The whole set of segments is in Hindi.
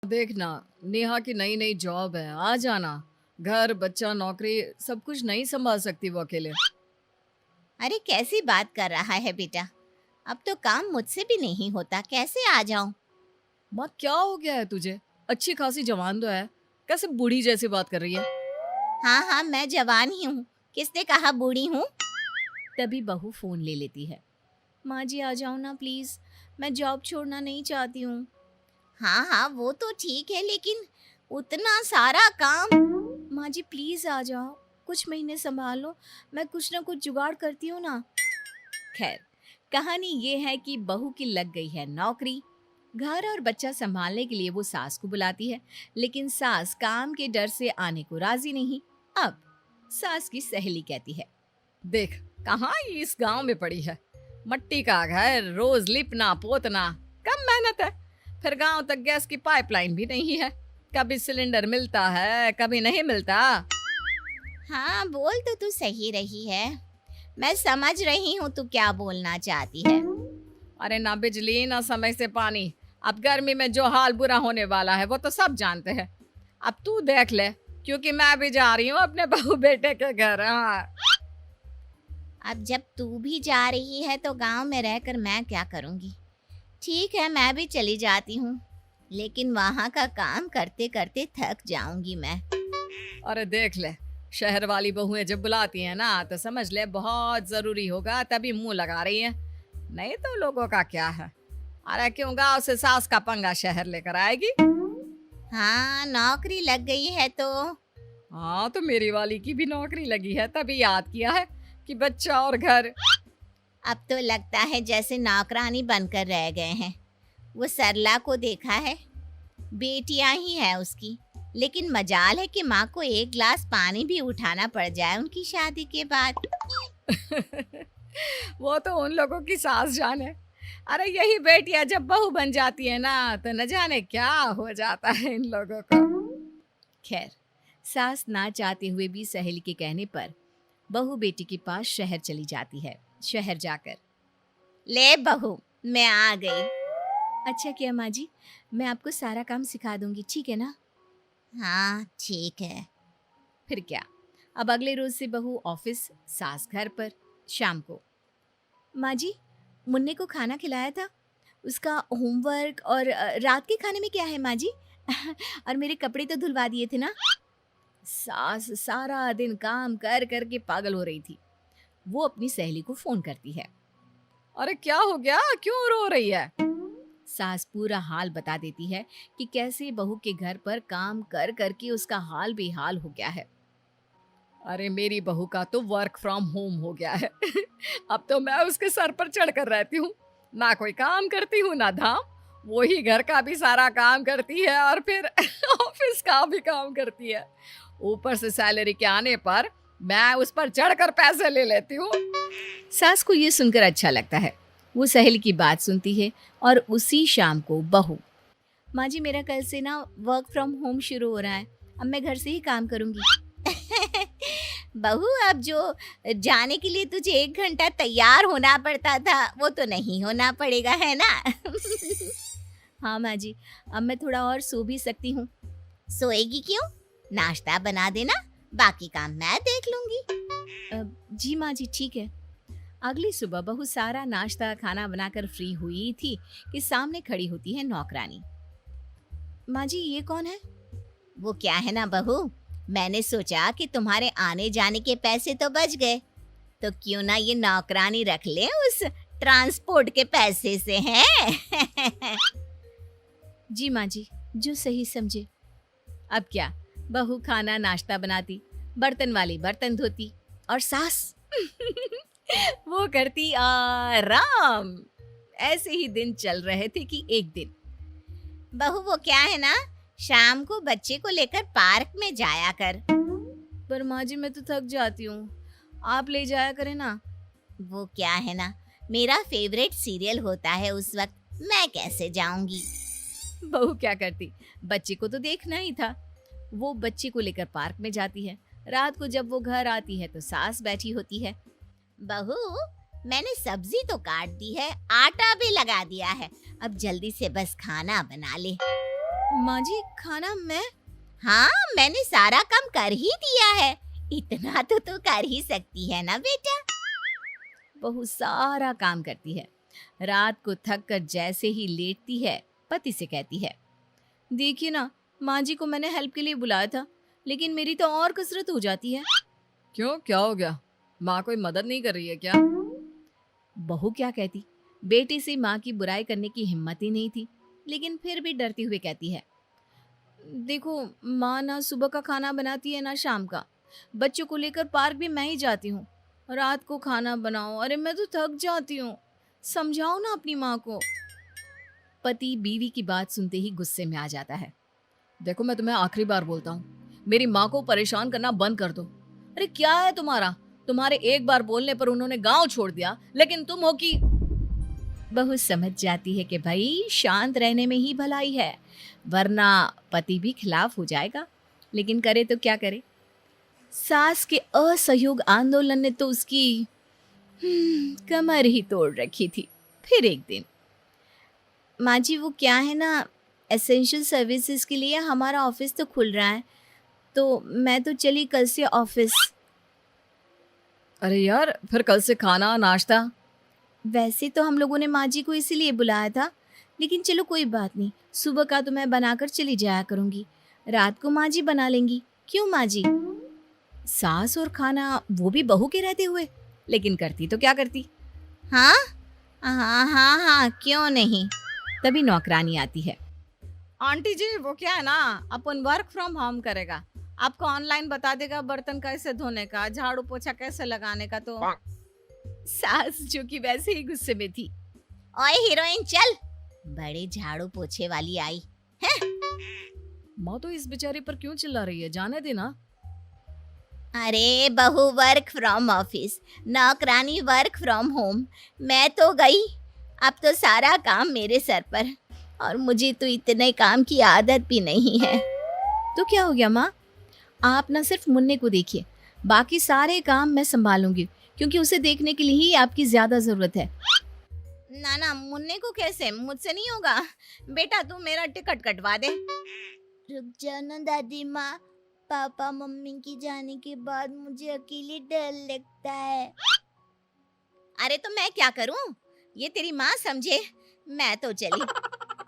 देखना, नेहा की नई नई जॉब है, आ जाना। घर बच्चा नौकरी सब कुछ नहीं संभाल सकती वो अकेले। अरे कैसी बात कर रहा है बेटा। अब तो काम मुझसे भी नहीं होता, कैसे आ जाऊं। माँ क्या हो गया है तुझे? अच्छी खासी जवान तो है, कैसे बूढ़ी जैसी बात कर रही है? हाँ हाँ, मैं जवान ही हूँ। किसने कहा बूढ़ी हूँ। तभी बहू फोन ले लेती है। माँ जी आ जाओ ना प्लीज, मैं जॉब छोड़ना नहीं चाहती हूँ। हाँ हाँ, वो तो ठीक है, लेकिन उतना सारा काम। माँ जी प्लीज आ जाओ, कुछ महीने संभालो, मैं कुछ ना कुछ जुगाड़ करती हूँ ना। खैर, कहानी ये है कि बहू की लग गई है नौकरी। घर और बच्चा संभालने के लिए वो सास को बुलाती है, लेकिन सास काम के डर से आने को राजी नहीं। अब सास की सहेली कहती है। देख, कहाँ ये इस गांव में पड़ी है। मट्टी का घर, रोज लिपना पोतना, कम मेहनत है। फिर गांव तक गैस की पाइपलाइन भी नहीं है। कभी सिलेंडर मिलता है, कभी नहीं मिलता। हाँ, बोल तो तू सही रही है। मैं समझ रही हूँ तू क्या बोलना चाहती है। अरे ना बिजली ना समय से पानी। अब गर्मी में जो हाल बुरा होने वाला है वो तो सब जानते हैं। अब तू देख ले, क्योंकि मैं भी जा रही हूँ अपने बहू बेटे के घर। हाँ। अब जब तू भी जा रही है तो गांव में रहकर मैं क्या करूँगी। ठीक है, मैं भी चली जाती हूँ, लेकिन वहाँ का काम करते करते थक जाऊंगी मैं। अरे देख ले, शहर वाली बहुएं जब बुलाती हैं ना तो समझ ले बहुत जरूरी होगा, तभी मुंह लगा रही हैं। नहीं तो लोगों का क्या है। अरे क्यों गांव से सास का पंगा शहर लेकर आएगी? हाँ, नौकरी लग गई है तो। हाँ, तो मेरी वाली की भी नौकरी लगी है, तभी याद किया है कि बच्चा और घर। अब तो लगता है जैसे नौकरानी बनकर रह गए हैं। वो सरला को देखा है, बेटियां ही है उसकी, लेकिन मजाल है कि माँ को एक गिलास पानी भी उठाना पड़ जाए उनकी शादी के बाद। वो तो उन लोगों की सास जाने। अरे यही बेटियां जब बहू बन जाती है ना तो न जाने क्या हो जाता है इन लोगों को। खैर, सास ना चाहते हुए भी सहेली के कहने पर बहू बेटी के पास शहर चली जाती है। शहर जाकर, ले बहू, मैं आ गई। अच्छा किया माँ जी, मैं आपको सारा काम सिखा दूंगी, ठीक है ना। हाँ ठीक है। फिर क्या, अब अगले रोज से बहू ऑफिस, सास घर पर। शाम को, माँ जी, मुन्ने को खाना खिलाया था, उसका होमवर्क और रात के खाने में क्या है माँ जी। और मेरे कपड़े तो धुलवा दिए थे ना। सास सारा दिन काम कर कर के पागल हो रही थी। वो अपनी सहेली को फोन करती है। अरे क्या हो गया, क्यों रो रही है? सास पूरा हाल बता देती है कि कैसे बहू के घर पर काम कर करके उसका हाल बेहाल हो गया है। अरे मेरी बहू का तो वर्क फ्रॉम होम हो गया है। अब तो मैं उसके सर पर चढ़कर रहती हूँ। ना कोई काम करती हूँ ना धाम। वो ही घर का भी सारा काम करती है और फिर ऑफिस का भी काम करती है। ऊपर से सैलरी के आने पर मैं उस पर चढ़कर पैसे ले लेती हूँ। सास को ये सुनकर अच्छा लगता है। वो सहेली की बात सुनती है और उसी शाम को बहू, माँ जी मेरा कल से ना वर्क फ्रॉम होम शुरू हो रहा है, अब मैं घर से ही काम करूँगी। बहू, अब जो जाने के लिए तुझे 1 घंटा तैयार होना पड़ता था वो तो नहीं होना पड़ेगा, है ना। हाँ माँ जी, अब मैं थोड़ा और सो भी सकती हूँ। सोएगी क्यों, नाश्ता बना देना, बाकी काम मैं देख लूंगी। जी माँ जी ठीक है। अगली सुबह बहू सारा नाश्ता खाना बनाकर फ्री हुई थी कि सामने खड़ी होती है नौकरानी। माँ जी ये कौन है? वो क्या है ना बहू, मैंने सोचा कि तुम्हारे आने जाने के पैसे तो बच गए, तो क्यों ना ये नौकरानी रख ले उस ट्रांसपोर्ट के पैसे से, हैं। जी माँ जी, जो सही समझे। अब क्या, बहू खाना नाश्ता बनाती, बर्तन वाली बर्तन धोती और सास वो करती आराम। ऐसे ही दिन चल रहे थे कि एक दिन, बहू वो क्या है ना, शाम को बच्चे को लेकर पार्क में जाया कर। पर माँ जी मैं तो थक जाती हूँ, आप ले जाया करें ना। वो क्या है ना, मेरा फेवरेट सीरियल होता है उस वक्त, मैं कैसे जाऊंगी। बहू क्या करती, बच्चे को तो देखना ही था। वो बच्चे को लेकर पार्क में जाती है। रात को जब वो घर आती है तो सास बैठी होती है। बहू, मैंने सब्जी तो काट दी है, आटा भी लगा दिया है, अब जल्दी से बस खाना बना ले। माँ जी खाना मैं? हाँ, मैंने सारा काम कर ही दिया है। इतना तो तू कर ही सकती है ना बेटा। बहू सारा काम करती है। रात को थक कर जैसे ही लेटती है, पति से कहती है, देखिए ना, माँ जी को मैंने हेल्प के लिए बुलाया था, लेकिन मेरी तो और कसरत हो जाती है। क्यों, क्या हो गया? माँ कोई मदद नहीं कर रही है क्या? बहू क्या कहती, बेटे से माँ की बुराई करने की हिम्मत ही नहीं थी, लेकिन फिर भी डरती हुए कहती है, देखो माँ ना सुबह का खाना बनाती है ना शाम का। बच्चों को लेकर पार्क भी मैं ही जाती हूँ। रात को खाना बनाओ, अरे मैं तो थक जाती हूँ। समझाओ ना अपनी माँ को। पति बीवी की बात सुनते ही गुस्से में आ जाता है। देखो, मैं तुम्हें आखिरी बार बोलता हूँ, मेरी माँ को परेशान करना बंद कर दो। अरे क्या है तुम्हारा? तुम्हारे एक बार बोलने पर उन्होंने गांव छोड़ दिया, लेकिन तुम हो कि। बहू समझ जाती है कि भाई शांत रहने में ही भलाई है, वरना पति भी खिलाफ हो जाएगा। लेकिन करे तो क्या करे। सास के असहयोग आंदोलन ने तो उसकी कमर ही तोड़ रखी थी। फिर एक दिन, माँ जी वो क्या है ना, एसेंशियल सर्विसेज के लिए हमारा ऑफिस तो खुल रहा है, तो मैं तो चली कल से ऑफिस। अरे यार, फिर कल से खाना नाश्ता? वैसे तो हम लोगों ने माँ जी को इसीलिए बुलाया था, लेकिन चलो कोई बात नहीं, सुबह का तो मैं बनाकर चली जाया करूँगी, रात को माँ जी बना लेंगी। क्यों माँ जी? सास और खाना वो भी बहू के रहते हुए, लेकिन करती तो क्या करती। हाँ हाँ हाँ हाँ, क्यों नहीं। तभी नौकरानी आती है। आंटी जी, वो क्या है ना, अपन वर्क फ्रॉम होम करेगा, आपको ऑनलाइन बता देगा बर्तन कैसे धोने का, झाड़ू पोछा कैसे लगाने का। तो सास जो कि वैसे ही गुस्से में थी, ओए हीरोइन चल, बड़े झाड़ू पोछे वाली आई है। माँ तो इस बेचारी पर क्यों चिल्ला रही है, जाने देना। अरे बहू वर्क फ्रॉम ऑफिस, नौकरानी वर्क फ्रॉम होम। मैं तो गई, अब तो सारा काम मेरे सर पर, और मुझे तो इतने काम की आदत भी नहीं है। तो क्या हो गया माँ, आप ना सिर्फ मुन्ने को देखिए, बाकी सारे काम मैं संभालूंगी, क्योंकि उसे देखने के लिए ही आपकी ज्यादा जरूरत है। ना ना, मुन्ने को कैसे, मुझसे नहीं होगा। बेटा तू मेरा टिकट कटवा दे। रुक जाओ ना दादी माँ, पापा मम्मी की जाने के बाद मुझे अकेले डर लगता है। अरे तो मैं क्या करूं, ये तेरी माँ समझे, मैं तो चली।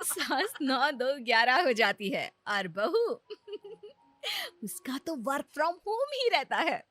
सास 9-2-11 हो जाती है, और बहू उसका तो वर्क फ्रॉम होम ही रहता है।